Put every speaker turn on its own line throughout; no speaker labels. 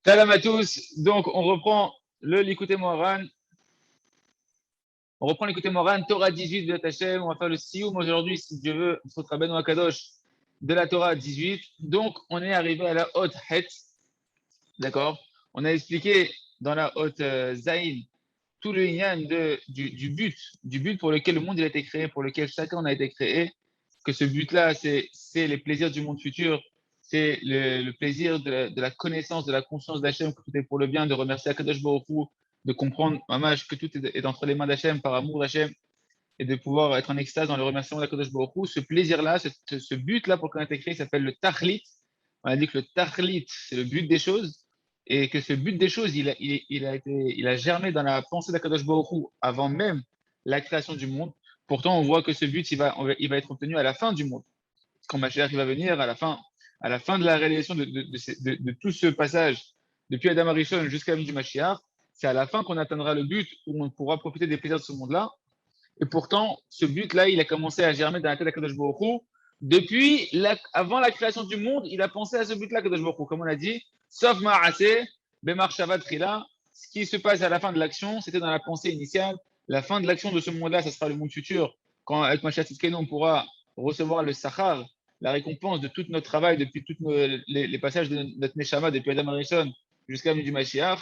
Salam à tous. Donc, on reprend le Likutei Moharan. On reprend l'Likutei Moharan, Torah 18 de Hashem. On va faire le Sioum aujourd'hui, si Dieu veut, sur Rabbeinu Akadosh de la Torah 18. Donc, on est arrivé à la haute Het. D'accord. On a expliqué dans la haute Zain tout le lien du but pour lequel le monde il a été créé, pour lequel chacun a été créé. Que ce but-là, c'est les plaisirs du monde futur, c'est le plaisir de la connaissance, de la conscience d'Hachem, que tout est pour le bien, de remercier Akadosh Baruch Hu, de comprendre, Mamash, que tout est entre les mains d'Hachem, par amour d'Hachem, et de pouvoir être en extase dans le remerciement d'Akadosh Baruch Hu. Ce plaisir-là, ce but-là pour lequel on a été créé, s'appelle le Tachlit. On a dit que le Tachlit, c'est le but des choses, et que ce but des choses, il a germé dans la pensée d'Akadosh Baruch Hu avant même la création du monde. Pourtant, on voit que ce but, il va être obtenu à la fin du monde. Quand Mashiach va venir, à la fin de la réalisation de tout ce passage, depuis Adam Arishon jusqu'à la venue du Mashiach, c'est à la fin qu'on atteindra le but où on pourra profiter des plaisirs de ce monde-là. Et pourtant, ce but-là, il a commencé à germer dans la tête d'Akadosh Baruch Hu. Depuis, avant la création du monde, il a pensé à ce but-là, Akadosh Baruch Hu. Comme on a dit, sauf Ma'aseh, Bemar Shabbat Trila, ce qui se passe à la fin de l'action, c'était dans la pensée initiale. La fin de l'action de ce monde-là, ça sera le monde futur. Quand, avec Mashiach Tzidkenu, on pourra recevoir le Sachar, la récompense de tout notre travail, depuis tous les passages de notre Neshama, depuis Adam Arishon jusqu'à la venue du Mashiach.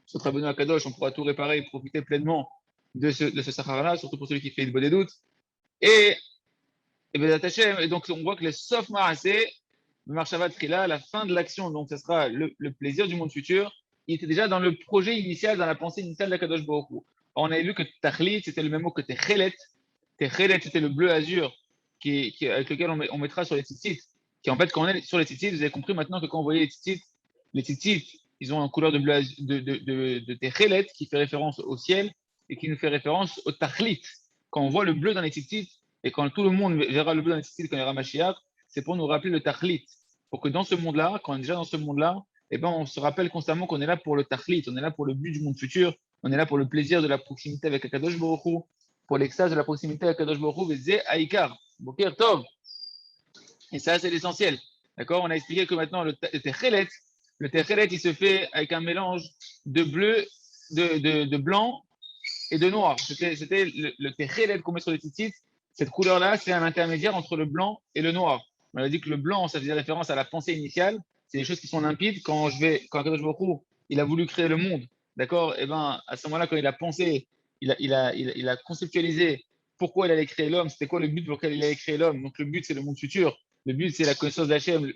Sur Rabbeinu Akadosh, on pourra tout réparer et profiter pleinement de ce Sahara-là, surtout pour celui qui fait une bonne doute. Et donc, on voit que le Sof Ma'aseh, le Marshavat Trila, la fin de l'action, donc ce sera le plaisir du monde futur, il était déjà dans le projet initial, dans la pensée initiale d'Akadosh Baruch Hu. On avait vu que Tachlit, c'était le même mot que Techelet. Techelet, c'était le bleu azur avec lequel on mettra sur les tzitzit. Qui en fait, quand on est sur les tzitzit, vous avez compris maintenant que quand vous voyez les tzitzit, ils ont une couleur de bleu de Techelet qui fait référence au ciel et qui nous fait référence au Tachlit. Quand on voit le bleu dans les tzitzit, et quand tout le monde verra le bleu dans les tzitzit quand il y aura Mashiach, c'est pour nous rappeler le Tachlit. Pour que dans ce monde-là, quand on est déjà dans ce monde-là, eh ben, on se rappelle constamment qu'on est là pour le Tachlit, on est là pour le but du monde futur, on est là pour le plaisir de la proximité avec Akadosh Baruch Hu, pour l'extase de la proximité avec Akadosh Baruch Hu, Vezé Aïkar, Boker Tov. Et ça, c'est l'essentiel. D'accord. On a expliqué que maintenant, le Techelet, il se fait avec un mélange de bleu, de blanc et de noir. C'était le Techelet qu'on met sur les tzitzit. Cette couleur-là, c'est un intermédiaire entre le blanc et le noir. On a dit que le blanc, ça faisait référence à la pensée initiale. C'est des choses qui sont limpides. Quand Akadosh Baruch Hu, il a voulu créer le monde, d'accord. Et ben, à ce moment-là, quand il a pensé, il a conceptualisé pourquoi il allait créer l'homme, c'était quoi le but pour lequel il allait créer l'homme. Donc le but, c'est le monde futur. Le but, c'est la connaissance d'Hachem,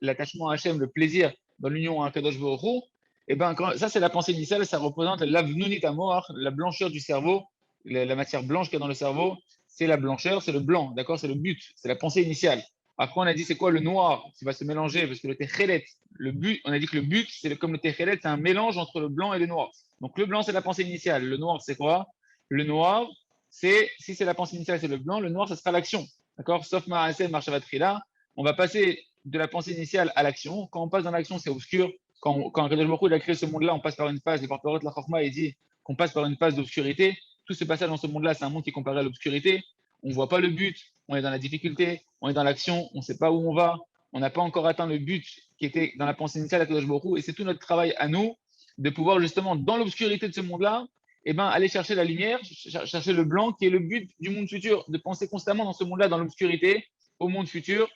l'attachement à Hachem, le plaisir dans l'union à Akadosh Baruch Hu. Et ben, ça, c'est la pensée initiale. Ça représente l'avnunit amoar, la blancheur du cerveau, la matière blanche qu'il y a dans le cerveau. C'est la blancheur, c'est le blanc, d'accord. C'est le but, c'est la pensée initiale. Après, on a dit c'est quoi le noir qui va se mélanger parce que le techelet, le but, on a dit que le but, c'est comme le techelet, c'est un mélange entre le blanc et le noir. Donc le blanc, c'est la pensée initiale. Le noir, c'est quoi? Le noir, si c'est la pensée initiale, c'est le blanc. Le noir, ça sera l'action, d'accord. Sauf Ma'aseh, Marshavat Trila, on va passer de la pensée initiale à l'action. Quand on passe dans l'action, c'est obscur. Quand Akadosh Baruch Hu a créé ce monde-là, on passe par une phase, les porte-parole de la Chorma, il dit qu'on passe par une phase d'obscurité. Tout ce passage dans ce monde-là, c'est un monde qui est comparé à l'obscurité. On ne voit pas le but, on est dans la difficulté, on est dans l'action, on ne sait pas où on va, on n'a pas encore atteint le but qui était dans la pensée initiale d'Akadosh Baruch Hu. Et c'est tout notre travail à nous de pouvoir justement, dans l'obscurité de ce monde-là, eh ben, aller chercher la lumière, chercher le blanc qui est le but du monde futur, de penser constamment dans ce monde-là, dans l'obscurité, au monde futur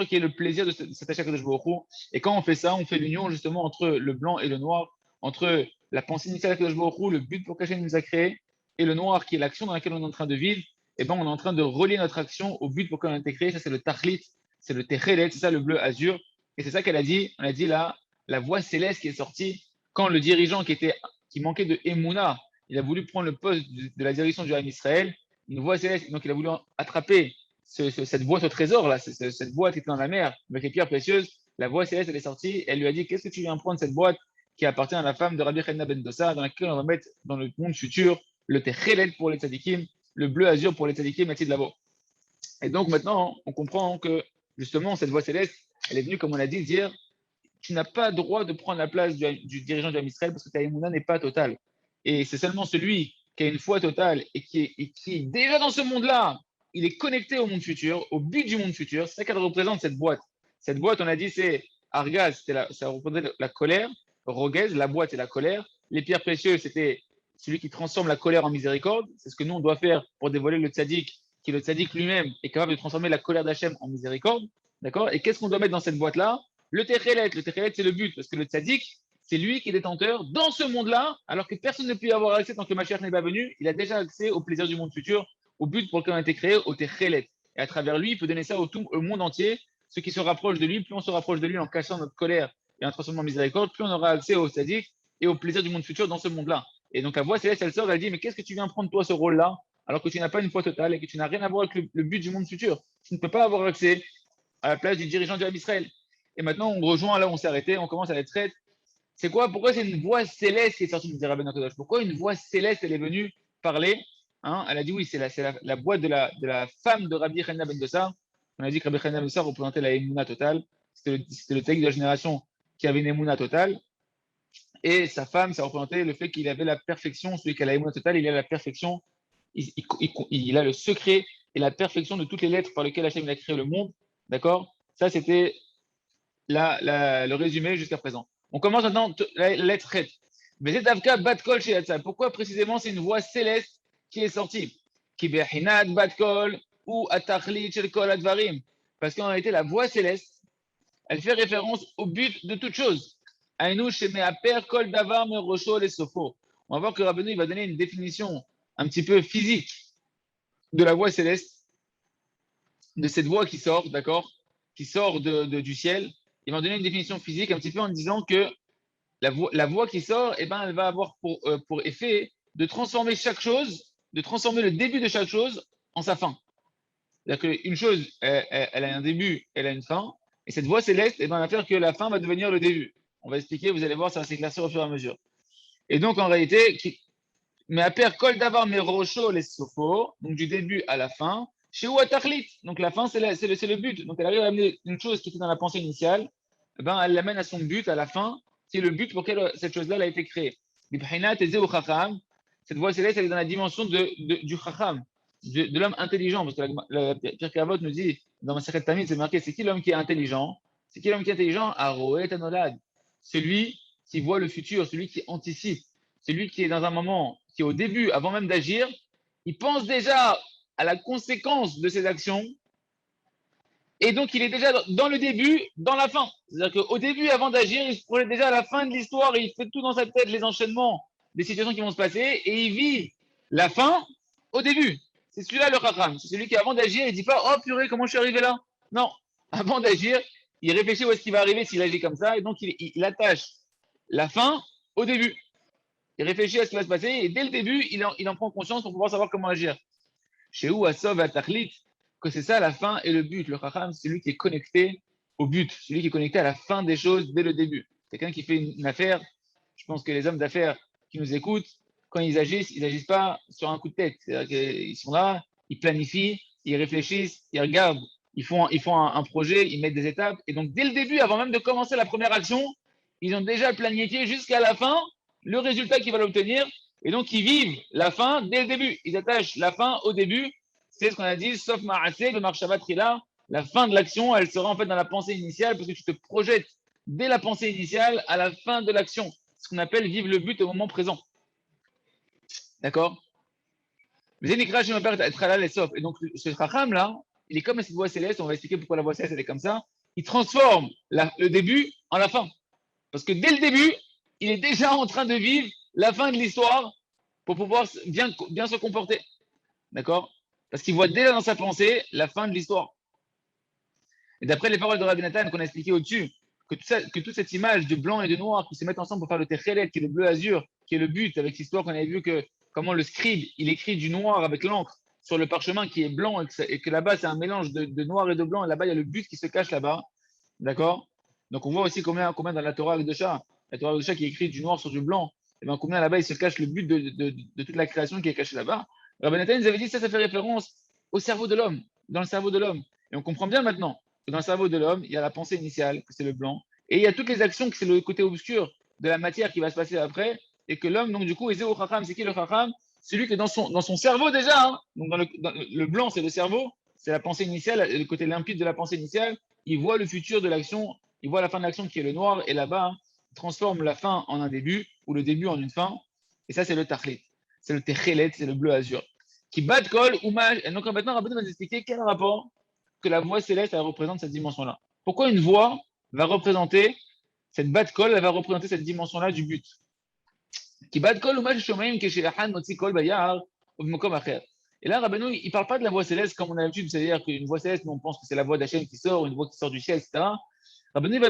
qui est le plaisir de s'attacher à Kadosh Baruch Hu. Et quand on fait ça, on fait l'union justement entre le blanc et le noir, entre la pensée initiale de Kadosh Baruch Hu, le but pour lequel il nous a créé, et le noir qui est l'action dans laquelle on est en train de vivre. Et ben, on est en train de relier notre action au but pour lequel on a été créé. Ça, c'est le Tachlit, c'est le Techelet, c'est ça le bleu azur. Et c'est ça qu'elle a dit. On a dit là, la voix céleste qui est sortie quand le dirigeant qui manquait de Emouna, il a voulu prendre le poste de la direction du Ham Israël, une voix céleste, donc il a voulu attraper cette boîte au trésor, là, cette boîte qui était dans la mer, avec les pierres précieuses. La voix céleste, elle est sortie, elle lui a dit, qu'est-ce que tu viens prendre cette boîte qui appartient à la femme de Rabbi Chanina ben Dossa, dans laquelle on va mettre dans le monde futur le Techelet pour les tzadikim, le bleu azur pour les tzadikim, merci de là-bas. Et donc maintenant, on comprend que justement, cette voix céleste, elle est venue, comme on l'a dit, dire, tu n'as pas droit de prendre la place du dirigeant du Ham Israël parce que ta émouna n'est pas totale. Et c'est seulement celui qui a une foi totale et qui est déjà dans ce monde-là, il est connecté au monde futur, au but du monde futur. C'est ça qu'elle représente, cette boîte. Cette boîte, on a dit, c'est Argaz, ça représentait la colère. Rogez, la boîte, c'est la colère. Les pierres précieuses, c'était celui qui transforme la colère en miséricorde. C'est ce que nous, on doit faire pour dévoiler le tzaddik, qui est le tzaddik lui-même est capable de transformer la colère d'Hachem en miséricorde. D'accord? Et qu'est-ce qu'on doit mettre dans cette boîte-là? Le techelet. Le techelet, c'est le but, parce que le tzaddik, c'est lui qui est détenteur dans ce monde-là, alors que personne ne peut y avoir accès tant que le Mashiach n'est pas venu. Il a déjà accès au plaisir du monde futur, au but pour lequel on a été créé, au techelet. Et à travers lui, il peut donner ça au monde entier. Ceux qui se rapprochent de lui, plus on se rapproche de lui en cachant notre colère et en transformant en miséricorde, plus on aura accès au tzaddik et au plaisir du monde futur dans ce monde-là. Et donc la voix céleste, elle sort, elle dit, mais qu'est-ce que tu viens prendre toi ce rôle-là, alors que tu n'as pas une foi totale et que tu n'as rien à voir avec le but du monde futur. Tu ne peux pas avoir accès à la place du dirigeant du Ham Israël. Et maintenant, on rejoint là où on s'est arrêté, on commence à la traite. C'est quoi? Pourquoi c'est une voix céleste qui est sortie du Rabbeinu Kodosh? Pourquoi une voix céleste, elle est venue parler? Elle a dit oui, c'est la boîte de la femme de Rabbi Chanina ben Dossar. On a dit que Rabbi Chanina ben Dossar représentait la Emouna totale. C'était le tzaddik de la génération qui avait une Emouna totale. Et sa femme, ça représentait le fait qu'il avait la perfection. Celui qui a la Emouna totale, il a la perfection. Il a le secret et la perfection de toutes les lettres par lesquelles Hachem a créé le monde. D'accord? Ça, c'était le résumé jusqu'à présent. On commence maintenant la lettre Chet. Pourquoi précisément c'est une voix céleste qui est sortie? Parce qu'en réalité, la voix céleste, elle fait référence au but de toute chose. On va voir que Rabbeinu va donner une définition un petit peu physique de la voix céleste, de cette voix qui sort, d'accord, qui sort du ciel. Il va donner une définition physique un petit peu en disant que la voix qui sort, eh ben, elle va avoir pour effet de transformer chaque chose, de transformer le début de chaque chose en sa fin. C'est-à-dire qu'une chose, elle a un début, elle a une fin, et cette voix céleste, eh ben, elle va faire que la fin va devenir le début. On va expliquer, vous allez voir, ça va s'éclaircir au fur et à mesure. Et donc, en réalité, mais à père kol davar merocho les sofo, donc du début à la fin, chez Ouatachlit, donc la fin, c'est le but. Donc, elle arrive à amener une chose qui était dans la pensée initiale, eh ben, elle l'amène à son but, à la fin, c'est le but pour lequel cette chose-là elle a été créée. Cette voix céleste, elle est dans la dimension du chacham, de l'homme intelligent, parce que la Pierre Kavot nous dit, dans ma secrète Tamid, c'est marqué, c'est qui l'homme qui est intelligent? C'est qui l'homme qui est intelligent? Aroet Anolad, celui qui voit le futur, celui qui anticipe, celui qui est dans un moment, qui est au début, avant même d'agir, il pense déjà à la conséquence de ses actions, et donc il est déjà dans le début, dans la fin. C'est-à-dire qu'au début, avant d'agir, il se projette déjà à la fin de l'histoire, et il fait tout dans sa tête, les enchaînements des situations qui vont se passer, et il vit la fin au début. C'est celui-là le chacham. C'est celui qui, avant d'agir, il ne dit pas « Oh purée, comment je suis arrivé là ?» Non, avant d'agir, il réfléchit où est-ce qu'il va arriver s'il agit comme ça, et donc il attache la fin au début. Il réfléchit à ce qui va se passer, et dès le début, il en prend conscience pour pouvoir savoir comment agir. Chez où Asov et Atachlit, que c'est ça la fin et le but. Le chacham, c'est celui qui est connecté au but, celui qui est connecté à la fin des choses dès le début. Quelqu'un qui fait une affaire, je pense que les hommes d'affaires qui nous écoutent, quand ils agissent pas sur un coup de tête. C'est-à-dire qu'ils sont là, ils planifient, ils réfléchissent, ils regardent, ils font un projet, ils mettent des étapes. Et donc, dès le début, avant même de commencer la première action, ils ont déjà planifié jusqu'à la fin le résultat qu'ils veulent obtenir. Et donc, ils vivent la fin dès le début. Ils attachent la fin au début. C'est ce qu'on a dit, sauf Ma'aseh, le Marshavat Trila. La fin de l'action, elle sera en fait dans la pensée initiale, parce que tu te projettes dès la pensée initiale à la fin de l'action. Ce qu'on appelle vivre le but au moment présent. D'accord? Et donc, ce Chacham là, il est comme cette voix céleste. On va expliquer pourquoi la voix céleste elle est comme ça. Il transforme le début en la fin. Parce que dès le début, il est déjà en train de vivre la fin de l'histoire pour pouvoir bien se comporter. D'accord? Parce qu'il voit déjà dans sa pensée la fin de l'histoire. Et d'après les paroles de Rabbi Nathan qu'on a expliqué au-dessus, que toute cette image de blanc et de noir qui se mettent ensemble pour faire le techelet, qui est le bleu azur, qui est le but, avec l'histoire qu'on avait vu que comment le scribe, il écrit du noir avec l'encre sur le parchemin qui est blanc et que là-bas c'est un mélange de noir et de blanc, et là-bas il y a le but qui se cache là-bas. D'accord? Donc on voit aussi combien dans la Torah de Chat, la Torah de Chat qui écrit du noir sur du blanc, et bien combien là-bas il se cache le but de toute la création qui est cachée là-bas. Rabbi Nathan nous avait dit ça fait référence au cerveau de l'homme, dans le cerveau de l'homme. Et on comprend bien maintenant que dans le cerveau de l'homme, il y a la pensée initiale, que c'est le blanc, et il y a toutes les actions, que c'est le côté obscur de la matière qui va se passer après, et que l'homme, donc du coup, est au Chacham. C'est qui le Chacham? Celui qui est dans son cerveau déjà. Hein. Donc dans le blanc, c'est le cerveau, c'est la pensée initiale, le côté limpide de la pensée initiale. Il voit le futur de l'action il voit la fin de l'action qui est le noir, et là-bas, il transforme la fin en un début, ou le début en une fin, et ça, c'est le tachlit. C'est le techelet, c'est le bleu azur. Qui bat kol, umaj. Et donc maintenant, Rabbeinu va nous expliquer quel rapport que la voix céleste, elle représente cette dimension-là. Pourquoi une voix va représenter, cette bat kol, elle va représenter cette dimension-là du but. Qui bat kol, umaj, shomeim, keshilahan, motzi kol, bayar, ou mokom acher. Et là, Rabbeinu, il ne parle pas de la voix céleste comme on a l'habitude, c'est-à-dire qu'une voix céleste, nous on pense que c'est la voix d'Hachem qui sort, une voix qui sort du ciel, etc. Rabbeinu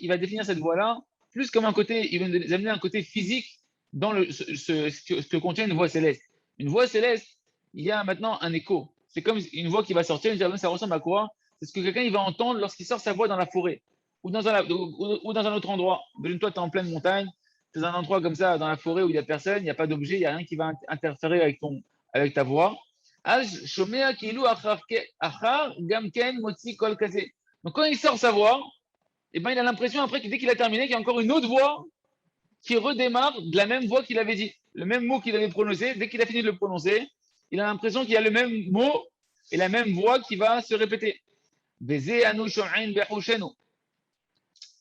il va définir cette voix-là plus comme un côté, il va nous amener un côté physique dans ce que contient une voix céleste. Une voix céleste, il y a maintenant un écho. C'est comme une voix qui va sortir, ça ressemble à quoi? C'est ce que quelqu'un il va entendre lorsqu'il sort sa voix dans la forêt ou dans un autre endroit. Toi, tu es en pleine montagne, tu es dans un endroit comme ça, dans la forêt où il n'y a personne, il n'y a pas d'objet, il n'y a rien qui va interférer avec ta voix. Donc quand il sort sa voix, eh ben, il a l'impression après que dès qu'il a terminé, qu'il y a encore une autre voix qui redémarre de la même voix qu'il avait dit. Le même mot qu'il avait prononcé, dès qu'il a fini de le prononcer, il a l'impression qu'il y a le même mot et la même voix qui va se répéter.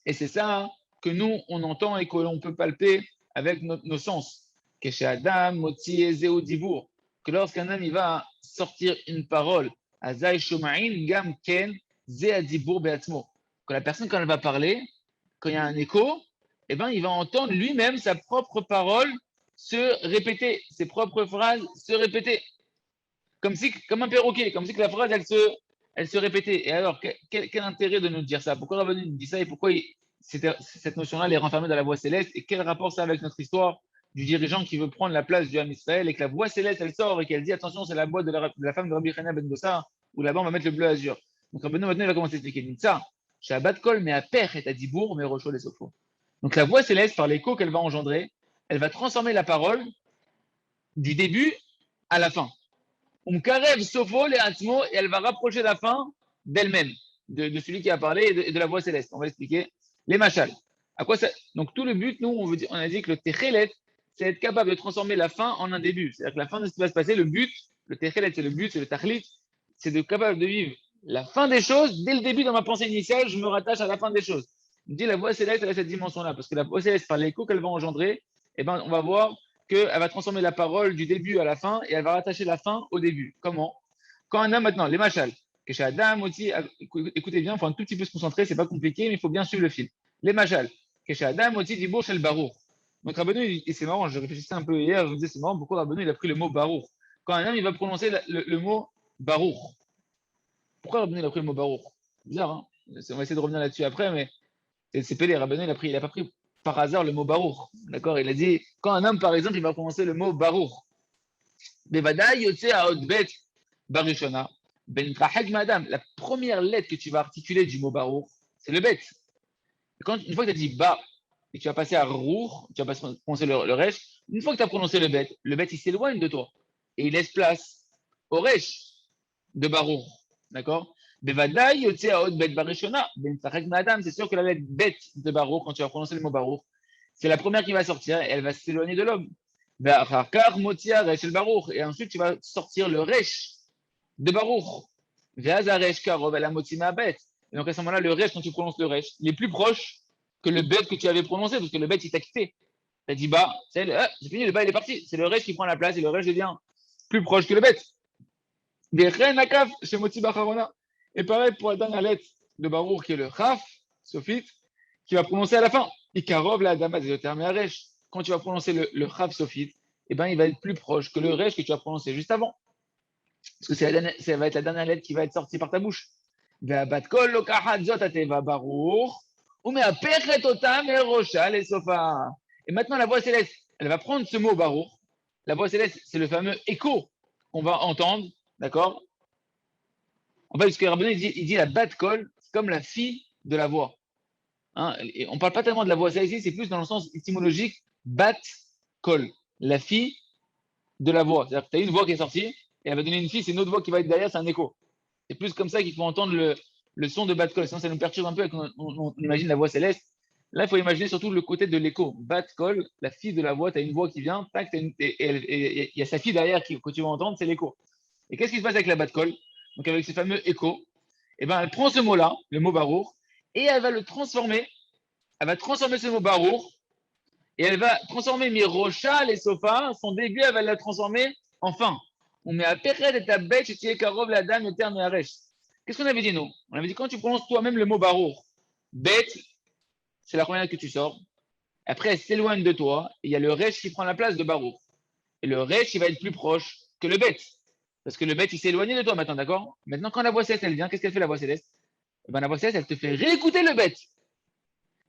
Et c'est ça que nous, on entend et que l'on peut palper avec nos sens. Que lorsqu'un homme il va sortir une parole, que la personne, quand elle va parler, quand il y a un écho, eh ben, il va entendre lui-même sa propre parole se répéter, ses propres phrases se répéter. Comme un perroquet, comme si que la phrase, elle se répétait. Et alors, quel intérêt de nous dire ça? Pourquoi Rabbeinu nous dit ça et pourquoi cette notion-là elle est renfermée dans la voix céleste? Et quel rapport ça a avec notre histoire du dirigeant qui veut prendre la place du Ham Israël et que la voix céleste, elle sort et qu'elle dit attention, c'est la voix de la femme de Rabbi Chana ben Dossa, où là-bas on va mettre le bleu azur. Donc Rabbeinu maintenant il va commencer à expliquer. Il dit ça, Shabbat kol, mais à père et à dibour, mais rocho les sopho. Donc la voix céleste, par l'écho qu'elle va engendrer, elle va transformer la parole du début à la fin. Karev sopho les atmo, et elle va rapprocher la fin d'elle-même, de celui qui a parlé et de la voix céleste. On va expliquer les machals. À quoi ça... Donc tout le but, nous, on a dit que le techelet, c'est être capable de transformer la fin en un début. C'est-à-dire que la fin de ce qui va se passer, le but, le techelet, c'est le but, c'est le tachlit, c'est de capable de vivre la fin des choses. Dès le début, dans ma pensée initiale, je me rattache à la fin des choses. On dit la voix céleste, elle a cette dimension-là, parce que la voix céleste, par l'écho qu'elle va engendrer, eh ben, on va voir qu'elle va transformer la parole du début à la fin et elle va rattacher la fin au début. Comment? Quand un homme maintenant, les machals, que chez Adam aussi, écoutez bien, il faut un tout petit peu se concentrer, c'est pas compliqué, mais il faut bien suivre le fil. Les machals, que chez Adam aussi, dit Bourg, le Barour. Donc Rabbeinu, et c'est marrant, je réfléchissais un peu hier, je me disais, c'est marrant, pourquoi Rabbeinu, il a pris le mot Barour? Quand un homme, il va prononcer le mot Barour. Pourquoi Rabbeinu, il a pris le mot Barour? Bizarre, hein? On va essayer de revenir là-dessus après, mais c'est pédé. Rabbeinu, il a pas pris par hasard le mot Barour. D'accord? Il a dit, quand un homme, par exemple, il va prononcer le mot Barour, Bevadaï yotse haotbet barishona, ben trahek madame. La première lettre que tu vas articuler du mot Barour, c'est le bet. Une fois que tu as dit ba, et tu vas passer à rour, tu vas prononcer le resh, une fois que tu as prononcé le bet, il s'éloigne de toi. Et il laisse place au resh de Barour. D'accord? Bevadaï yotse haotbet barishona, ben trahek madame. C'est sûr que la lettre bet de Barour, quand tu vas prononcer le mot Barour, c'est la première qui va sortir et elle va s'éloigner de l'homme. Et ensuite, tu vas sortir le resh de Baruch. Et donc à ce moment-là, le resh, quand tu prononces le resh, il est plus proche que le bet que tu avais prononcé, parce que le bet, il t'a quitté. Tu as dit bah, c'est fini, le bas, il est parti. C'est le resh qui prend la place et le resh devient plus proche que le bet. Et pareil pour la dernière lettre de Baruch, qui est le chaf, sophite, qui va prononcer à la fin. Ikarov la dama des termes à resh. Quand tu vas prononcer le chaf sophite, eh ben, il va être plus proche que le resh que tu as prononcé juste avant. Parce que ça va être la dernière lettre qui va être sortie par ta bouche. Et maintenant, la voix céleste, elle va prendre ce mot barour. La voix céleste, c'est le fameux écho qu'on va entendre, d'accord? En fait, ce que Rabbeinu il dit la bat kol, c'est comme la fille de la voix. Hein, et on ne parle pas tellement de la voix céleste ici, c'est plus dans le sens étymologique bat kol, la fille de la voix. C'est-à-dire que tu as une voix qui est sortie, et elle va donner une fille, c'est une autre voix qui va être derrière, c'est un écho. C'est plus comme ça qu'il faut entendre le son de bat kol. Sinon, ça nous perturbe un peu quand on imagine la voix céleste. Là, il faut imaginer surtout le côté de l'écho. Bat kol, la fille de la voix, tu as une voix qui vient, tac, et il y a sa fille derrière que tu vas entendre, c'est l'écho. Et qu'est-ce qui se passe avec la bat kol? Donc, avec ce fameux écho, eh ben, elle prend ce mot-là, le mot barour, et elle va le transformer. Elle va transformer ce mot barour et elle va transformer Mirocha, les sofas, son début, elle va la transformer en fin. On met à Peret et à Bet, et Karov, la dame, le terme et Aresh. Qu'est-ce qu'on avait dit, nous? On avait dit quand tu prononces toi-même le mot barour, Bet, c'est la première lettre que tu sors. Après, elle s'éloigne de toi et il y a le Resh qui prend la place de barour. Et le Resh, il va être plus proche que le Bet. Parce que le Bet, il s'est éloigné de toi maintenant, d'accord? Maintenant, quand la voix céleste, elle vient, qu'est-ce qu'elle fait, la voix céleste? Eh ben, la voix céleste, elle te fait réécouter le Bet.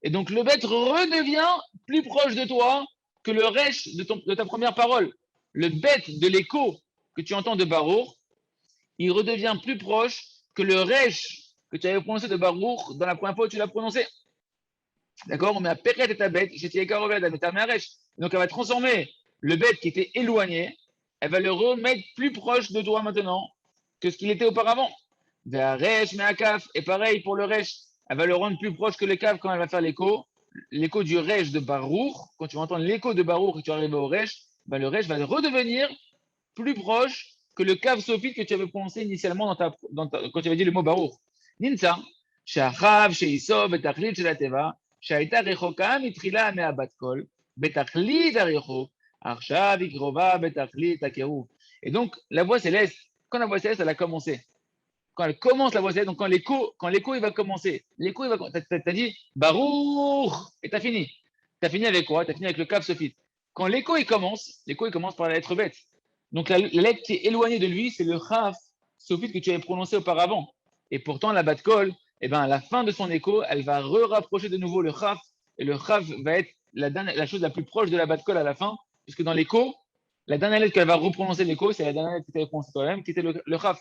Et donc, le Bet redevient plus proche de toi que le Resh de ta première parole. Le Bet de l'écho que tu entends de Barour, il redevient plus proche que le Resh que tu avais prononcé de Barour dans la première fois où tu l'as prononcé. D'accord? On met à Peret et ta bête, donc elle va transformer le bête qui était éloigné, elle va le remettre plus proche de toi maintenant que ce qu'il était auparavant. Et pareil pour le Resh, elle va le rendre plus proche que le Kav quand elle va faire l'écho du Resh de Barour. Quand tu vas entendre l'écho de Barour et tu arrives au Resh, ben le Resh va redevenir plus proche que le Kav Sophite que tu avais prononcé initialement quand tu avais dit le mot Barour. Ninsa, Shachav, Sheisov, et Tachlit, Shelateva, שהייתה רחוקה מתחילה מהבת קול, בתכלית הריחוק, עכשיו היא קרובה בתכלית הקירוב. Et donc, la voix céleste, quand la voix céleste, elle a commencé, quand elle commence la voix céleste, donc quand l'écho il va commencer, l'écho, t'as dit Baruch, et t'as fini. T'as fini avec quoi? T'as fini avec le Kav Sophite. Quand l'écho il commence par la lettre bête. Donc, la lettre qui est éloignée de lui, c'est le Chaf Sophite que tu avais prononcé auparavant. Et pourtant, la bat kol, eh ben, à la fin de son écho, elle va rapprocher de nouveau le Chaf, et le Chaf va être la chose la plus proche de la bat kol à la fin, puisque dans l'écho, la dernière lettre qu'elle va reprononcer l'écho, c'est la dernière lettre que tu avais prononcée toi-même, qui était le Chaf.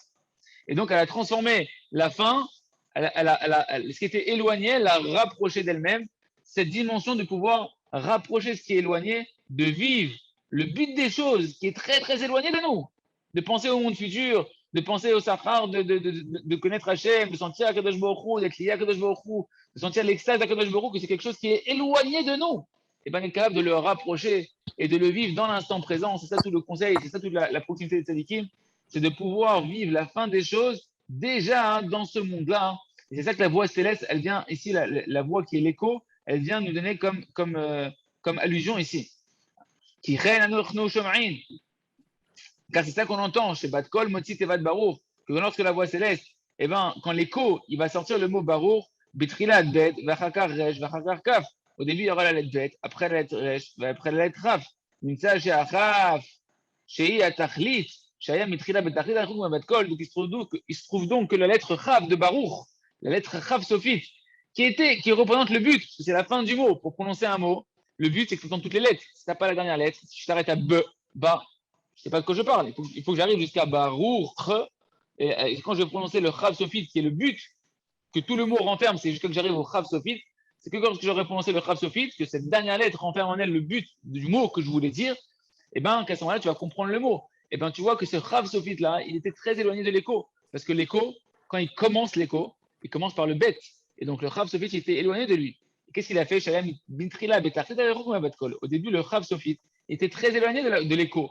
Et donc, elle a transformé la fin, ce qui était éloigné, elle l'a rapproché d'elle-même, cette dimension de pouvoir rapprocher ce qui est éloigné, de vivre le but des choses qui est très, très éloigné de nous, de penser au monde futur, de penser au Sahar, de connaître Hachem, de sentir Akadosh Baruch Hu, d'être lié à Akadosh Baruch Hu, de sentir l'extase d'Akadosh Baruch Hu, que c'est quelque chose qui est éloigné de nous. Et bien, on est capable de le rapprocher et de le vivre dans l'instant présent. C'est ça tout le conseil, c'est ça toute la proximité des tzadikim, c'est de pouvoir vivre la fin des choses déjà dans ce monde-là. Et c'est ça que la voix céleste, elle vient ici, la voix qui est l'écho, elle vient nous donner comme allusion ici. Car c'est ça qu'on entend chez Batkol, Motzi, Tevat, Barour, que lorsque la voix céleste, eh ben, quand l'écho, il va sortir le mot Barour, Bitrila, Bet, Vachakar, Resh, Vachakar, Kaf. Au début, il y aura la lettre Bet, après la lettre Resh, après la lettre Raf. Nimsa, Sheachaf, Shei, Atachlit, Shaya, Mitrila, Betachlit, Achuk, Batkol. Donc, il se trouve donc que la lettre Raf de Barour, la lettre Raf Sophite, qui représente le but, c'est la fin du mot. Pour prononcer un mot, le but, c'est que tu entends toutes les lettres. Si tu n'as pas la dernière lettre, si je t'arrête à B, Ba, je ne sais pas de quoi je parle. Il faut que j'arrive jusqu'à Barour. Et quand je vais prononcer le Chav Sophite, qui est le but que tout le mot renferme, c'est jusqu'à que j'arrive au Chav Sophite. C'est que quand j'aurai prononcé le Chav Sophite, que cette dernière lettre renferme en elle le but du mot que je voulais dire, et bien qu'à ce moment-là, tu vas comprendre le mot. Et bien tu vois que ce Chav Sophite-là, il était très éloigné de l'écho. Parce que l'écho, quand il commence l'écho, il commence par le bête. Et donc le Chav Sophite, il était éloigné de lui. Qu'est-ce qu'il a fait? Au début, le Chav Sophite était très éloigné de l'écho.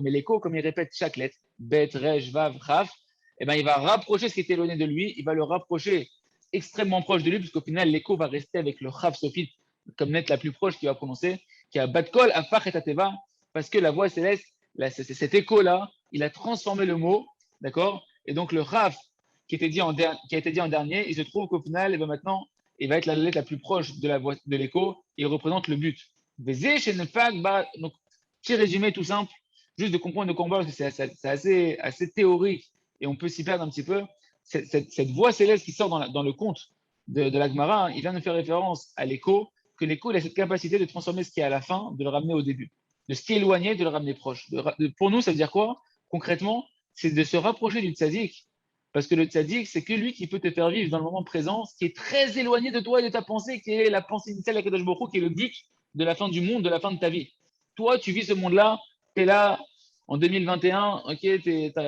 Mais l'écho, comme il répète chaque lettre, Bet, Rej, Vav, Chaf, eh ben, il va rapprocher ce qui est éloigné de lui, il va le rapprocher extrêmement proche de lui, puisqu'au final, l'écho va rester avec le Chaf Sophite comme lettre la plus proche qu'il va prononcer, qui a Batkol, Afach et Ateva, parce que la voix céleste, cet écho-là, il a transformé le mot, d'accord? Et donc le Chaf qui a été dit en dernier, il se trouve qu'au final, eh ben, maintenant, il va être la lettre la plus proche de l'écho, et il représente le but. Donc, petit résumé tout simple, juste de comprendre le combat, parce que c'est assez théorique et on peut s'y perdre un petit peu. Cette voix céleste qui sort dans le conte de la Gemara, il vient de faire référence à l'écho, que l'écho il a cette capacité de transformer ce qui est à la fin, de le ramener au début. De ce qui est éloigné, de le ramener proche. Pour nous, ça veut dire quoi? Concrètement, c'est de se rapprocher du tzaddik. Parce que le tzaddik, c'est que lui qui peut te faire vivre dans le moment présent, ce qui est très éloigné de toi et de ta pensée, qui est la pensée initiale de Kadosh Baruch Hu, qui est le but de la fin du monde, de la fin de ta vie. Toi, tu vis ce monde-là, tu es là en 2021, ok,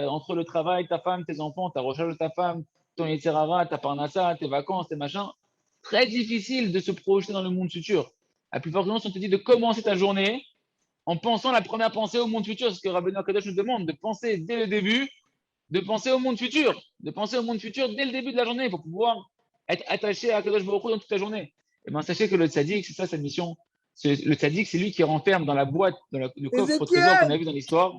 entre le travail, ta femme, tes enfants, ta recherche de ta femme, ton Yetzirara, ta parnassa, tes vacances, tes machins. Très difficile de se projeter dans le monde futur. À plus forte raison, si on te dit de commencer ta journée en pensant la première pensée au monde futur, c'est ce que Rabbeinu Akadosh nous demande, de penser dès le début, de penser au monde futur, de penser au monde futur dès le début de la journée pour pouvoir être attaché à Kadosh Baruch Hu dans toute la journée. Et bien, sachez que le tzaddik, c'est ça sa mission. Le tzaddik, c'est lui qui renferme dans la boîte, le coffre au trésor qu'on a vu dans l'histoire.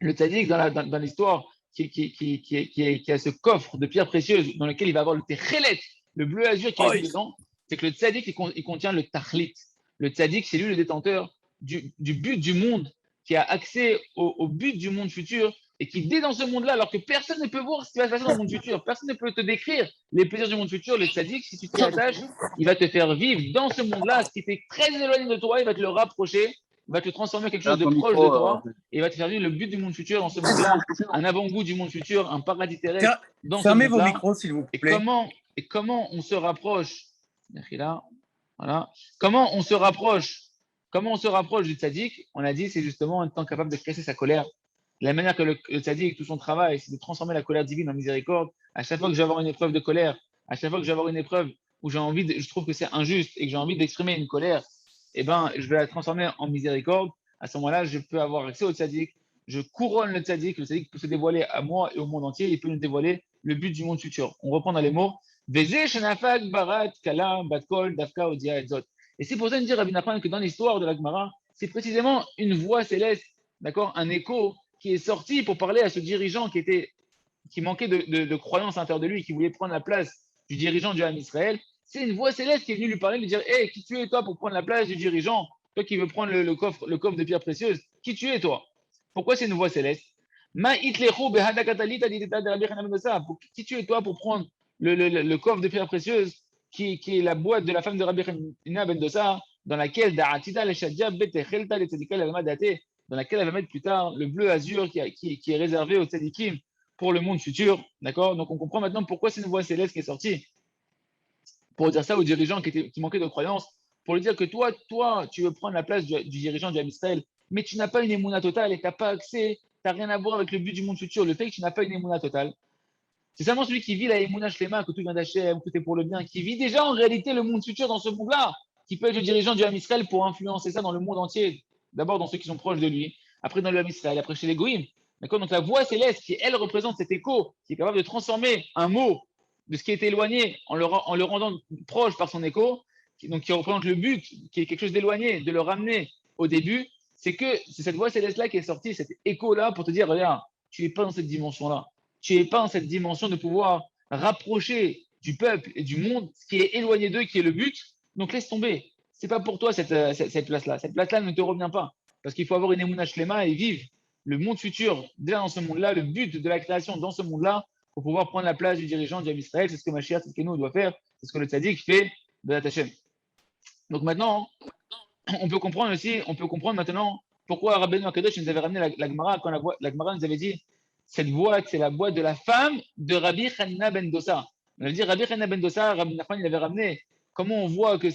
Le tzaddik, dans l'histoire, qui a ce coffre de pierres précieuses dans lequel il va avoir le techelet, le bleu azur qui va être dedans, c'est que le tzaddik, il contient le tachlit. Le tzaddik, c'est lui le détenteur du but du monde, qui a accès au but du monde futur et qui, dès dans ce monde-là, alors que personne ne peut voir ce qui va se passer dans le monde futur, personne ne peut te décrire les plaisirs du monde futur, le tzaddik, si tu t'y attaches, il va te faire vivre dans ce monde-là, ce qui était très éloigné de toi, il va te le rapprocher, il va te transformer en quelque chose de proche de toi, et il va te faire vivre le but du monde futur dans ce monde-là, un avant-goût du monde futur, un paradis terrestre dans ce monde-là.
Fermez vos micros, s'il vous plaît.
Et comment on se rapproche, voilà, comment on se rapproche du tzaddik? On a dit, c'est justement en étant capable de casser sa colère. La manière que le tzaddik, tout son travail, c'est de transformer la colère divine en miséricorde. À chaque fois que je vais avoir une épreuve de colère, à chaque fois que je vais avoir une épreuve où je trouve que c'est injuste et que j'ai envie d'exprimer une colère, eh ben, je vais la transformer en miséricorde. À ce moment-là, je peux avoir accès au tzaddik. Je couronne le tzaddik peut se dévoiler à moi et au monde entier. Il peut nous dévoiler le but du monde futur. On reprend dans les mots. Et c'est pour ça que dire Rabbi Nachman que dans l'histoire de la Gemara, c'est précisément une voix céleste, d'accord, un écho qui est sorti pour parler à ce dirigeant qui manquait de croyance à l'intérieur de lui, qui voulait prendre la place du dirigeant du Ham Israël. C'est une voix céleste qui est venue lui parler, lui dire: Hé, qui tu es toi pour prendre la place du dirigeant? Toi qui veux prendre le coffre de pierres précieuses, qui tu es toi? Pourquoi c'est une voix céleste? Qui tu es toi pour prendre le coffre de pierres précieuses qui est la boîte de la femme de Rabbi Hanina ben Dosa, dans laquelle elle va mettre plus tard le bleu azur qui est réservé aux tzadikim pour le monde futur. D'accord? Donc on comprend maintenant pourquoi c'est une voix céleste qui est sortie. Pour dire ça aux dirigeants qui manquaient de croyance, pour lui dire que toi, tu veux prendre la place du dirigeant du Ham Israël, mais tu n'as pas une émouna totale et tu n'as pas accès, tu n'as rien à voir avec le but du monde futur. Le fait que tu n'as pas une émouna totale, c'est seulement celui qui vit la émouna shlema, que tout vient d'Hachem, tout est pour le bien, qui vit déjà en réalité le monde futur dans ce monde-là, qui peut être le dirigeant du Ham Israël pour influencer ça dans le monde entier. D'abord dans ceux qui sont proches de lui, après dans le Ham Israël, après chez les Goïms. D'accord? Donc la voix céleste qui, elle, représente cet écho, qui est capable de transformer un mot de ce qui est éloigné en le rendant proche par son écho, donc qui représente le but, qui est quelque chose d'éloigné, de le ramener au début, c'est cette voix céleste-là qui est sortie, cet écho-là, pour te dire: regarde, tu n'es pas dans cette dimension-là. Tu n'es pas dans cette dimension de pouvoir rapprocher du peuple et du monde ce qui est éloigné d'eux, qui est le but. Donc laisse tomber. C'est pas pour toi cette place-là. Cette place-là ne te revient pas. Parce qu'il faut avoir une émouna shlema et vivre le monde futur déjà dans ce monde-là, le but de la création dans ce monde-là, pour pouvoir prendre la place du dirigeant du Ham Israël. C'est ce que Mashiach Tzidkenu doit faire. C'est ce que le tzaddik fait de la Tachem. Donc maintenant, on peut comprendre maintenant pourquoi Rabbeinu Akadosh nous avait ramené la Gemara, quand la Gemara nous avait dit: cette boîte, c'est la boîte de la femme de Rabbi Hanina ben Dosa. On avait dit Rabbi Hanina ben Dosa, Rabbi Nachman, il avait ramené. Comment on voit que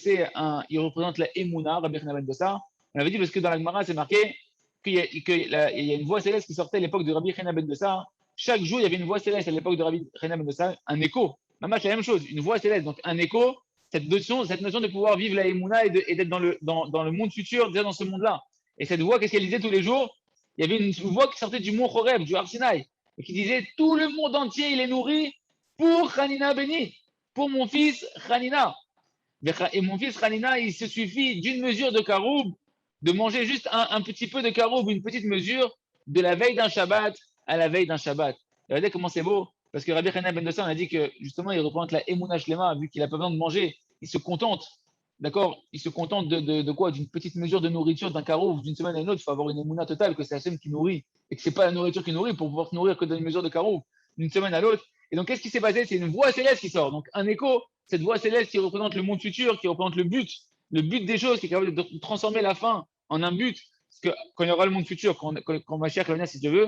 il représente la Emouna, Rabbi Hanina ben Dosa? On avait dit parce que dans la Gemara, c'est marqué qu'il y a une voix céleste qui sortait à l'époque de Rabbi Hanina ben Dosa. Chaque jour, il y avait une voix céleste à l'époque de Rabbi Hanina ben Dosa, un écho. Maman, c'est la même chose, une voix céleste, donc un écho. Cette notion de pouvoir vivre la Emouna et d'être dans le monde futur, déjà dans ce monde-là. Et cette voix, qu'est-ce qu'elle disait tous les jours? Il y avait une voix qui sortait du mont Horeb, du Har Sinaï, et qui disait: tout le monde entier, il est nourri pour Hanina béni, pour mon fils Hanina. Et mon fils Hanina, il se suffit d'une mesure de karoub, de manger juste un petit peu de karoub, une petite mesure, de la veille d'un Shabbat à la veille d'un Shabbat. Regardez comment c'est beau, parce que Rabbi Hanina ben Dosa, on a dit que justement, il représente la Emouna Shlema, vu qu'il n'a pas besoin de manger, il se contente. D'accord? Il se contente de quoi? D'une petite mesure de nourriture, d'un carouf, d'une semaine à une autre. Il faut avoir une émouna totale, que c'est Hachem qui nourrit et que ce n'est pas la nourriture qui nourrit pour pouvoir se nourrir que d'une mesure de carouf, d'une semaine à l'autre. Et donc, qu'est-ce qui s'est passé? C'est une voix céleste qui sort. Donc, un écho, cette voix céleste qui représente le monde futur, qui représente le but des choses, qui est capable de transformer la fin en un but. Parce que quand il y aura le monde futur, quand Mashiach va venir, si Dieu veut,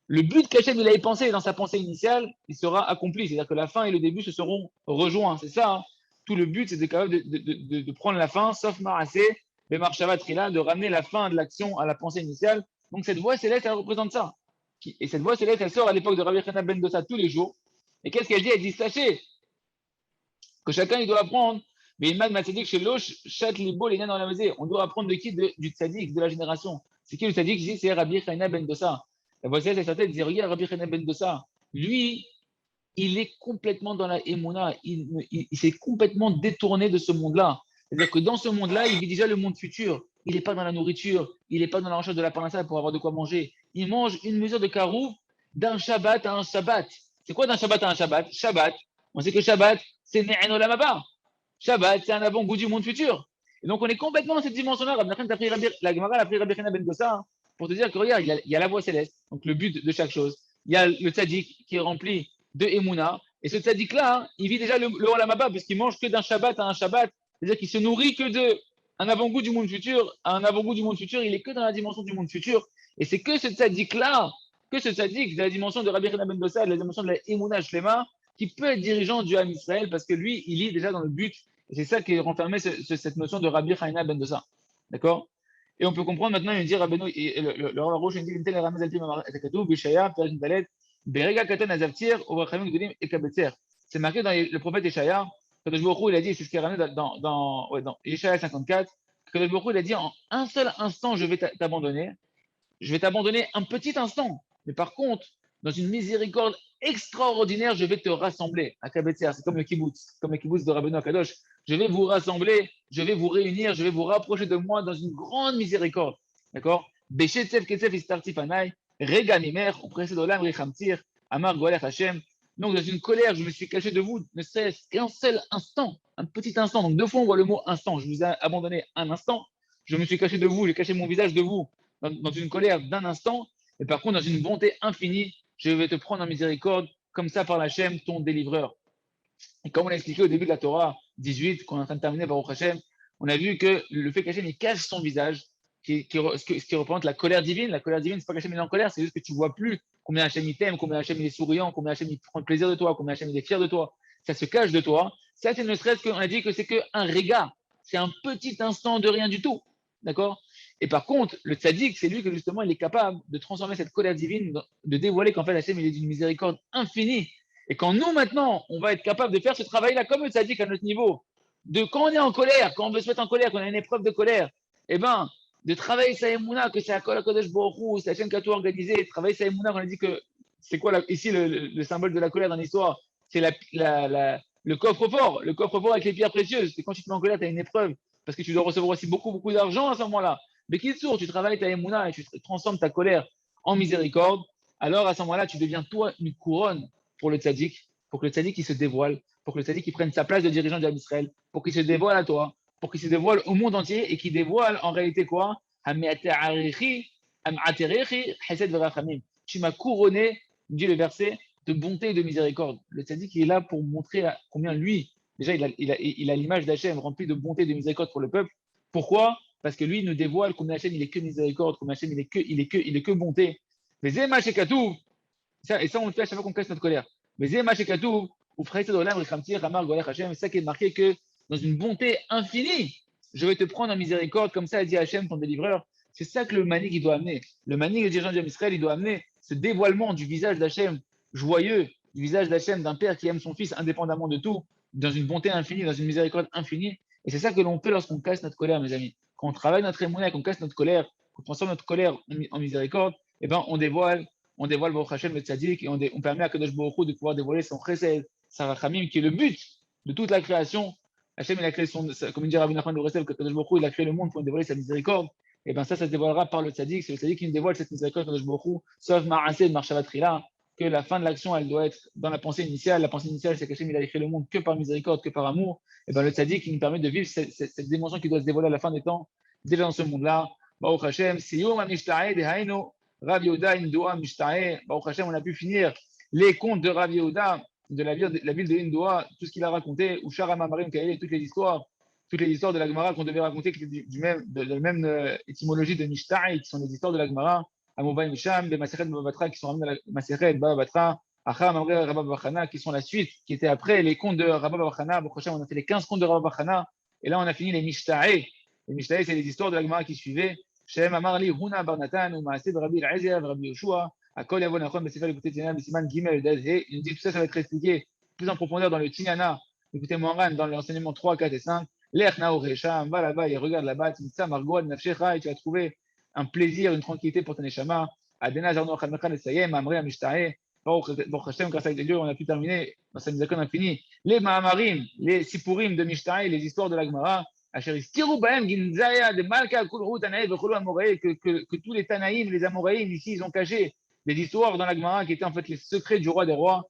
le but qu'Hachem il avait pensé dans sa pensée initiale, il sera accompli. C'est-à-dire que la fin et le début se seront rejoints. C'est ça, hein. Tout le but, c'est de prendre la fin, sauf Marasé, Bemar Shabbat Trila, de ramener la fin de l'action à la pensée initiale. Donc cette voix céleste, elle représente ça. Et cette voix céleste, elle sort à l'époque de Rabbi Hanina ben Dosa tous les jours. Et qu'est-ce qu'elle dit? Elle dit: sachez que chacun, il doit apprendre. Mais Imad Matzadik chez Loch, Chat Libo, les dans la maison. On doit apprendre de qui? Du Tzadik, de la génération. C'est qui le Tzadik? C'est Rabbi Hanina ben Dosa. La voix céleste, elle sortait, elle disait: regarde Rabbi Hanina ben Dosa. Lui, il est complètement dans la Emouna, il s'est complètement détourné de ce monde-là. C'est-à-dire que dans ce monde-là, il vit déjà le monde futur. Il n'est pas dans la nourriture, il n'est pas dans la recherche de la parnassa pour avoir de quoi manger. Il mange une mesure de carreau d'un Shabbat à un Shabbat. C'est quoi d'un Shabbat à un Shabbat? Shabbat, on sait que Shabbat, c'est Ne'en Olam Haba. Shabbat, c'est un avant-goût du monde futur. Et donc, on est complètement dans cette dimension-là. La Gemara a pris Rabbi Chana ben Dossa pour te dire que regarde, il y a la voie céleste, donc le but de chaque chose. Il y a le tzaddik qui est rempli de Emouna. Et ce tzaddik-là, il vit déjà le Olam Haba, parce qu'il mange que d'un Shabbat à un Shabbat. C'est-à-dire qu'il se nourrit que de un avant-goût du monde futur à un avant-goût du monde futur. Il est que dans la dimension du monde futur. Et c'est que ce tzaddik-là, que ce tzaddik de la dimension de Rabbi Chana ben Dossa, de la dimension de la Emouna Shlema, qui peut être dirigeant du Ham Israël, parce que lui, il est déjà dans le but. Et c'est ça qui renfermait cette notion de Rabbi Chaina ben Dossa. D'accord? Et on peut comprendre maintenant, il dit Rabbeinu, le Rouge, il dit Intel Ramez Altim Amakatou, Bishaya, Peraj Dalet, Berega Katan Azavtir, Ovrachamim Gdolim et Kabetzer. C'est marqué dans le prophète Ishaya. Kadosh Baruch Hu, il a dit, c'est ce qui est ramené dans Ishaya 54. Kadosh Baruch Hu, il a dit en un seul instant, je vais t'abandonner. Je vais t'abandonner un petit instant. Mais par contre, dans une miséricorde extraordinaire, je vais te rassembler à Kabetzer. C'est comme le kibbutz de Rabbeinu Akadosh. Je vais vous rassembler, je vais vous réunir, je vais vous rapprocher de moi dans une grande miséricorde. D'accord? Beshetzev Ketzev Istartif Anai, Rega Mimer, ou précède Olam Rechamtir, Amar Golech Hashem. Donc, dans une colère, je me suis caché de vous, ne serait-ce qu'un seul instant, un petit instant. Donc, deux fois, on voit le mot instant. Je vous ai abandonné un instant. Je me suis caché de vous, j'ai caché mon visage de vous dans une colère d'un instant. Et par contre, dans une bonté infinie, je vais te prendre en miséricorde, comme ça par l'Hachem, ton délivreur. Et comme on l'a expliqué au début de la Torah 18, qu'on est en train de terminer par Hashem, on a vu que le fait qu'Hachem il cache son visage, ce qui représente la colère divine. La colère divine, c'est pas qu'Hachem est en colère, c'est juste que tu vois plus combien Hachem il t'aime, combien Hachem il est souriant, combien Hachem il prend plaisir de toi, combien Hachem il est fier de toi. Ça se cache de toi. Ça, c'est ne serait-ce qu'on a dit que c'est qu'un réga. C'est un petit instant de rien du tout. D'accord? Et par contre, le tzaddik, c'est lui que justement, il est capable de transformer cette colère divine, de dévoiler qu'en fait, Hachem, il est d'une miséricorde infinie. Et quand nous, maintenant, on va être capable de faire ce travail-là, comme le tzaddik à notre niveau, de quand on est en colère, quand on veut se mettre en colère, quand on a une épreuve de colère, eh ben, de travailler sa émouna, que c'est à Kol HaKadosh Baruch Hu, c'est Hachem qui a tout organisé, travailler sa émouna, on a dit que c'est quoi ici le symbole de la colère dans l'histoire? C'est le coffre-fort, avec les pierres précieuses. C'est quand tu te mets en colère, tu as une épreuve, parce que tu dois recevoir aussi beaucoup, beaucoup d'argent à ce moment-là. Mais qui sourd, tu travailles ta émouna et tu transformes ta colère en miséricorde, alors à ce moment-là, tu deviens toi une couronne pour le tzaddik, pour que le tzaddik il se dévoile, pour que le tzaddik il prenne sa place de dirigeant de Israël, pour qu'il se dévoile à toi, pour qu'il se dévoile au monde entier et qu'il dévoile en réalité quoi? Tu m'as couronné, dit le verset, de bonté et de miséricorde. Le tzaddik il est là pour montrer combien lui, déjà il a l'image d'Hachem remplie de bonté et de miséricorde pour le peuple. Pourquoi? Parce que lui il nous dévoile combien Hachem il est que miséricorde, combien Hachem il est que bonté. Mais Zema Shekatou, et ça, on le fait à chaque fois qu'on casse notre colère. Mais c'est ça qui est marqué que dans une bonté infinie, je vais te prendre en miséricorde, comme ça a dit Hachem, ton délivreur. C'est ça que le manik il doit amener. Le manik, le dirigeant d'Israël, il doit amener ce dévoilement du visage d'Hachem joyeux, du visage d'Hachem, d'un père qui aime son fils indépendamment de tout, dans une bonté infinie, dans une miséricorde infinie. Et c'est ça que l'on fait lorsqu'on casse notre colère, mes amis. Quand on travaille notre émouna, qu'on casse notre colère, qu'on transforme notre colère en miséricorde, eh ben, on dévoile Baruch Hashem le tzaddik et on permet à Kadosh Baruch Hu de pouvoir dévoiler son chesed, sa rachamim, qui est le but de toute la création. Hashem, il a créé comme il dit Rabbi Nachman de Breslev, que Kadosh Baruch Hu, il a créé le monde pour dévoiler sa miséricorde. Et bien ça se dévoilera par le tzaddik. C'est le tzaddik qui nous dévoile cette miséricorde, Kadosh Baruch Hu, sauf Ma'aseh de Marshavatrila, que la fin de l'action, elle doit être dans la pensée initiale. La pensée initiale, c'est qu'Hachem, il a créé le monde que par miséricorde, que par amour. Et bien le tzaddik, il nous permet de vivre cette dimension qui doit se dévoiler à la fin des temps, déjà dans ce monde-là. Baruch Hashem, Siyum Amishtae Dehainu. Rav Yehuda Indoa Mishtae, Baruch Hashem, on a pu finir les contes de Rav Yehuda, de la ville de Indoa, tout ce qu'il a raconté, ou Sharam Amarim Kaele, toutes les histoires de la Gemara qu'on devait raconter, qui étaient de la même étymologie de Mishtae, qui sont les histoires de la Gemara, Amouba Misham, des Maseret Baba Batra, qui sont ramenés à la Maseret Baba Batra, Acham Amre Rabba Bachana, qui sont la suite, qui étaient après les contes de Rabba Bachana. Baruch Hashem, on a fait les 15 contes de Rabba Bachana, et là on a fini les Mishtae. Les Mishtae, c'est les histoires de la Gemara qui suivaient. Shem Amar li Huna bar Natan ou Maaseh de Rabbi Eliezer, Rabbi Yoshua, Akol Yavon Achon Besefer l'écouter Tiana Bisiman Gimel Dad He. Il nous dit tout ça, ça va être expliqué plus en profondeur dans le Tignana. Écoutez Moharan dans l'enseignement 3, 4 et 5. Lech Nao Resham, va là-bas et regarde là-bas. Timtsa Margot Nafshecha et tu vas trouver un plaisir, une tranquillité pour ton neshama. Adena Zarno Chad Mechan Esayem, Amre Amishtae. Baruch Hashem, grâce à Dieu, on a pu terminer. Dans sa miséricorde infinie. Les Mahamarim, les Sipurim de Mishnah, les histoires de la Gemara, que tous les Tanaïm, les Amoraïm, ici, ils ont caché des histoires dans la Gemara qui étaient en fait les secrets du roi des rois.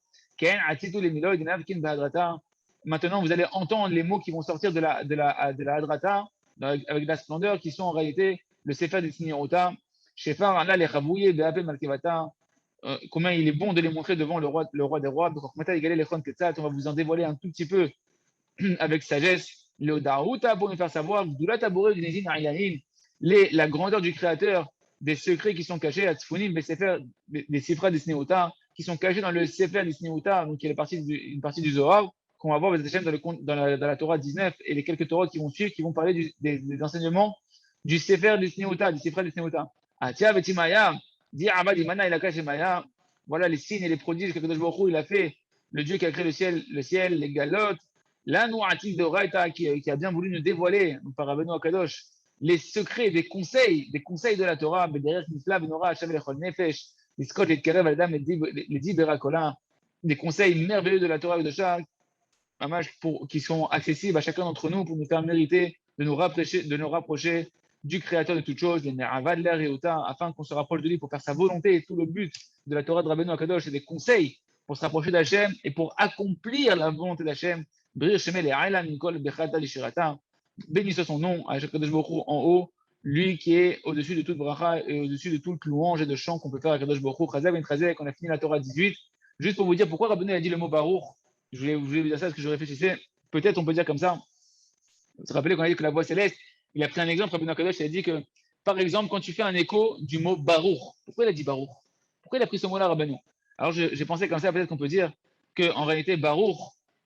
Maintenant, vous allez entendre les mots qui vont sortir de la Hadrata, avec de la splendeur, qui sont en réalité le Sefer des Siniruta. Shefar, Allah, les Chabouye, Be'ape Malkevata. Combien il est bon de les montrer devant le roi des rois. Donc, on va vous en dévoiler un tout petit peu avec sagesse. Le Daouta pour nous faire savoir la grandeur du créateur des secrets qui sont cachés à Tzfunim, des Sifra des Sneouta, qui sont cachés dans le Sefer des Sneouta, donc qui est une partie du Zohar, qu'on va voir dans la Torah 19 et les quelques Torahs qui vont suivre, qui vont parler des enseignements du Sefer des Sneouta, du Sifra des Sneouta. Atia Vetimaya, dit Abad Imana, il a caché Maya. Voilà les signes et les prodiges que Kadosh Baruch Hu, il a fait, le Dieu qui a créé le ciel, les galotes. Là, nous, Atif de Raïta, qui a bien voulu nous dévoiler, par Rabbeinu Akadosh, les secrets des conseils de la Torah, des conseils merveilleux de la Torah de chaque, qui sont accessibles à chacun d'entre nous pour nous faire mériter de nous rapprocher du Créateur de toutes choses, afin qu'on se rapproche de lui pour faire sa volonté. Et tout le but de la Torah de Rabbeinu Akadosh, c'est des conseils pour se rapprocher d'Hachem et pour accomplir la volonté d'Hachem. Béni soit son nom, à Kadosh Baruch Hu en haut, lui qui est au-dessus de toute bracha et au-dessus de toute louange et de chant qu'on peut faire à Kadosh Baruch Hu. Chazak ben Chazak, on a fini la Torah 18. Juste pour vous dire pourquoi Rabbeinu a dit le mot Baruch. Je voulais vous dire ça parce que je réfléchissais. Peut-être on peut dire comme ça. Vous vous rappelez qu'on a dit que la voix céleste, il a pris un exemple, Rabbeinu Kadosh, il a dit que, par exemple, quand tu fais un écho du mot Baruch, pourquoi il a dit Baruch? Pourquoi il a pris ce mot-là, Rabbeinu? Alors j'ai pensé comme ça, peut-être qu'on peut dire qu'en réalité, Baruch,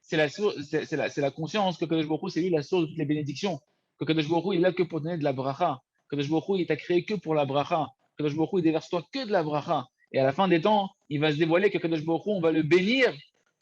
c'est la conscience que Kadosh Baruch Hu, c'est lui la source de toutes les bénédictions. Que Kadosh Baruch Hu, il est là que pour donner de la bracha. Kadosh Baruch Hu, il t'a créé que pour la bracha. Kadosh Baruch Hu, il déverse toi que de la bracha. Et à la fin des temps, il va se dévoiler que Kadosh Baruch Hu, on va le bénir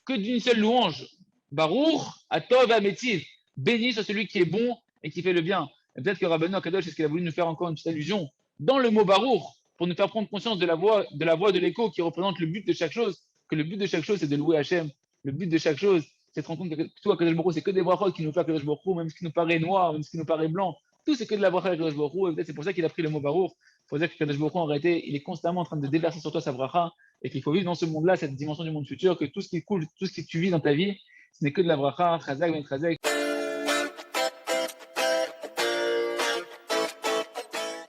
que d'une seule louange. Baruch, Atov, Ametiv. Béni soit celui qui est bon et qui fait le bien. Et peut-être que Rabbeinu Akadosh, c'est ce qu'il a voulu nous faire encore une petite allusion dans le mot Baruch, pour nous faire prendre conscience de la voix de l'écho qui représente le but de chaque chose. Que le but de chaque chose, c'est de louer Hachem. Le but de chaque chose, c'est de rendre compte que tout à Kadosh Baruch Hu, c'est que des brachot qui nous fait Kadosh Baruch Hu, même ce qui nous paraît noir, même ce qui nous paraît blanc. Tout, c'est que de la bracha avec Kadosh Baruch Hu. Et peut-être c'est pour ça qu'il a pris le mot Baruch. Il faut dire que Kadosh Baruch Hu, en réalité, il est constamment en train de déverser sur toi sa bracha et qu'il faut vivre dans ce monde-là, cette dimension du monde futur, que tout ce qui coule, tout ce que tu vis dans ta vie, ce n'est que de la bracha, chazak ben chazak.